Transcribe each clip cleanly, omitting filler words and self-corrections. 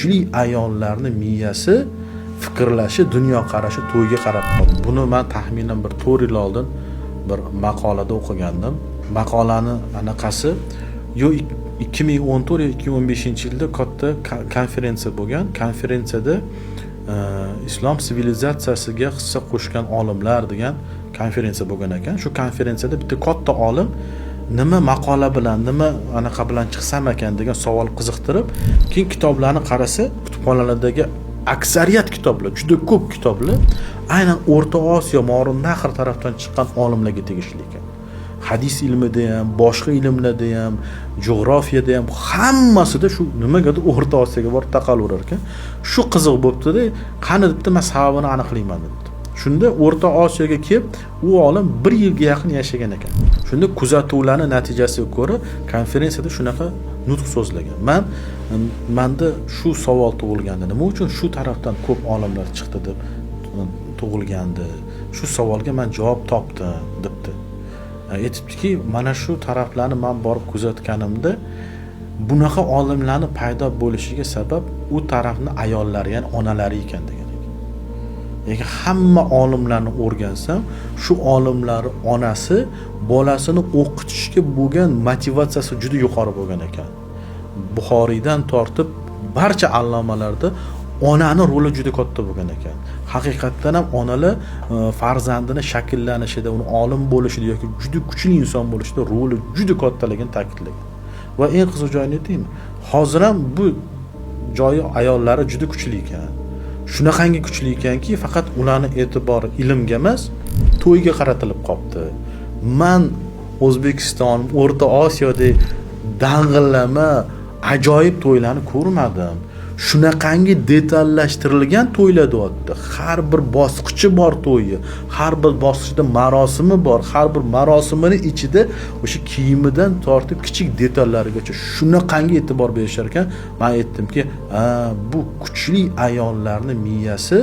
kuchli ayollarning miyasi, fikrlashi, dunyoqarashi to'yga qarab qoldi. Buni men taxminan bir 4 yil oldin bir maqolada o'qigandim. Maqolani anaqasi 2014 2015-yilda katta konferensiya bo'lgan. Konferensiyada islom sivilizatsiyasiga hissa qo'shgan olimlar degan konferensiya bo'lgan ekan. Shu konferensiyada bitta katta olim nima maqola bilan, nima anaqa bilan chiqsam ekan degan savol qiziqtirib, keyin kitoblarni qarasa, kutubxonalardagi aksariyat kitoblar, juda ko'p kitoblar aynan O'rta Osiyo, Morin-Nahr tarafdan chiqqan olimlarga tegishli ekan. Hadis ilmida ham, boshqa ilmlarda ham, geografiyada ham hammasida shu nimagadir O'rta Osiyoga borib taqalaverar ekan. Shu qiziq bo'pti-da, qani debdi, men sababini aniqlayman debdi. Shunda O'rta Osiyoga kelib, u olim 1 yilga yaqin yashagan ekan. Shunda kuzatuvlarning natijasiga ko'ra konferensiyada shunaqa nutq so'zlagan. Menda shu savol tug'ilgandi. Nima uchun shu tarafdan ko'p olimlar chiqdi deb tug'ilgandi. Shu savolga men javob topdim debdi. Aytibdiki, mana shu taraflarni men borib kuzatganimda bunaqa olimlarning paydo bo'lishiga sabab u tarafning ayollari, ya'ni onalari ekan degan. Agar hamma olimlarni o'rgansam, shu olimlar onasi bolasini o'qitishga bo'lgan motivatsiyasi juda yuqori bo'lgan ekan. Buxoriydan tortib barcha allomalarda onani roli juda katta bo'lgan ekan. Haqiqatdan ham onalar farzandini shakllanishida, uni olim bo'lishida yoki juda kuchli inson bo'lishida roli juda kattaligini ta'kidlagan. Va eng qiziq joyini aytaymi? Hozir ham bu joyi ayollari juda kuchli ekan. Shunaqangi kuchli ekanki, faqat ularning e'tibori ilmga emas, to'yga qaratilib qopti. Men O'zbekiston, O'rta Osiyoda dang'illama, ajoyib to'ylarni ko'rmadim. Shunaqangi detallashtirilgan to'ylar o'tdi. Har bir bosqichi bor to'yi, har bir bosqichda marosimi bor, har bir marosimining ichida o'sha kiyimidan tortib kichik detallarigacha shunaqangi e'tibor berishar ekan. Men aytdimki, bu kuchli ayollarning miyasi,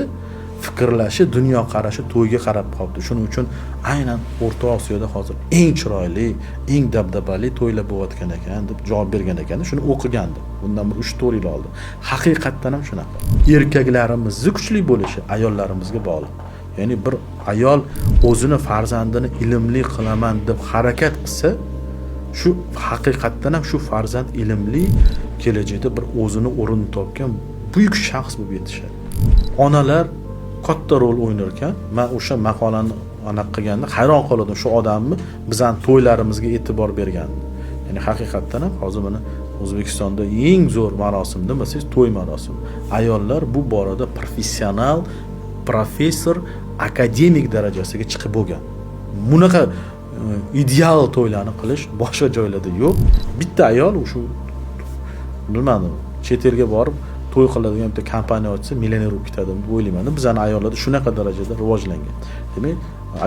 fikrlashi, dunyoqarashi to'yga qarab qoldi. Shuning uchun aynan O'rta Osiyoda hozir eng chiroyli, eng dabdabali to'ylar bo'layotgan ekan deb javob bergan ekan. Shuni o'qigandim. Bundan 3-4 yil oldin. Haqiqatdan ham shunaqa. Erkaklarimizni kuchli bo'lishi ayollarimizga bog'liq. Ya'ni bir ayol o'zini farzandini ilmli qilaman deb harakat qilsa, shu haqiqatdan ham shu farzand ilmli, kelajakda bir o'zini o'rnini topgan buyuk shaxs bo'lib yetishadi. Onalar katta rol o'ynar ekan. Men o'sha maqolani aniq qilganda hayron qoldim, shu odamni bizning to'ylarimizga e'tibor bergan. Ya'ni haqiqatdan ham hozir mana O'zbekistonda eng zo'r marosim demasangiz to'y marosimi. Ayollar bu borada professional, professor, akademik darajasiga chiqib bo'lgan. Bunaqa ideal to'ylarni qilish boshqa joylarda yo'q. Bitta ayol shu bilmadim, chet elga borib to'y qiladigan bitta kompaniya ochsa millioner bo'lib ketadi deb o'ylayman. Bizning ayollarda shunaqa darajada rivojlangan. Demak,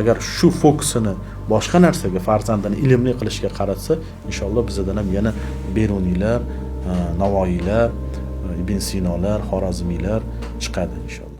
agar shu fokusini boshqa narsaga, farzandini ilmli qilishga qaratsa, inshaalloh bizdan ham yana Beruniylar, Navoiylar, Ibn Sinolar, Xorazmiylar chiqadi inshaalloh.